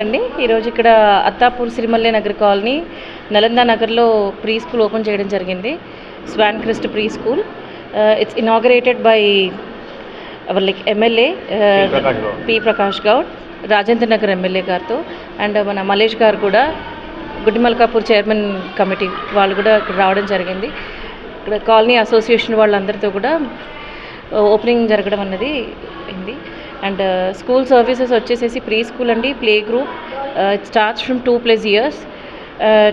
అండి ఈరోజు ఇక్కడ అత్తాపూర్ సిరిమల్లె నగర్ కాలనీ నలంద నగర్లో ప్రీ స్కూల్ ఓపెన్ చేయడం జరిగింది. Swan Christ pre school. It's inaugurated by our like MLA P Prakash Goud, Rajendra Nagar MLA గారితో అండ్ మన మలేష్ గారు కూడా గుడ్డిమల్కాపూర్ చైర్మన్ కమిటీ వాళ్ళు కూడా ఇక్కడ రావడం జరిగింది. ఇక్కడ కాలనీ అసోసియేషన్ వాళ్ళందరితో కూడా ఓపెనింగ్ జరగడం అన్నది అయింది. అండ్ స్కూల్ సర్వీసెస్ వచ్చేసేసి ప్రీ స్కూల్ అండి, play group it starts from 2+ years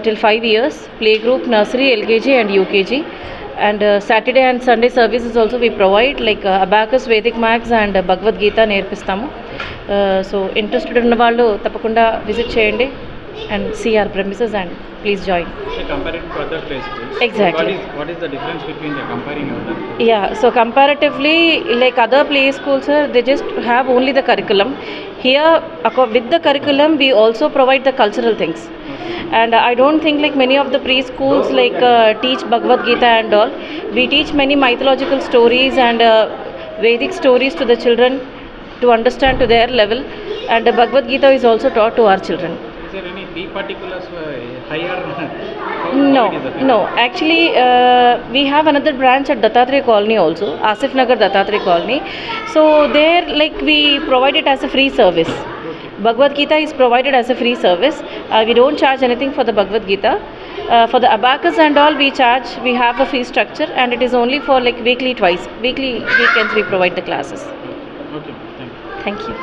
till 5 years, play group, nursery, LKG and UKG. And Saturday and Sunday services also we provide like abacus, Vedic maths and Bhagavad Gita నేర్పిస్తాము. So interested ఉన్న వాళ్ళు తప్పకుండా visit చేయండి and see our premises and please join. So compared to other places, Exactly. What is the difference between the comparing other? Yeah, so comparatively like other play schools, sir, they just have only the curriculum. Here with the curriculum we also provide the cultural things. And I don't think like many of the preschools like teach Bhagavad Gita and all. We teach many mythological stories and Vedic stories to the children to understand to their level, and Bhagavad Gita is also taught to our children. Is there any fee particulars higher? No. Actually, we have another branch at Dattatreya Colony also, Asif Nagar Dattatreya Colony. So there, like we provide it as a free service. Bhagavad Gita is provided as a free service. We don't charge anything for the Bhagavad Gita. For the abacus and all, we have a fee structure, and it is only for like weekly weekends we provide the classes. Okay, thank you. Thank you.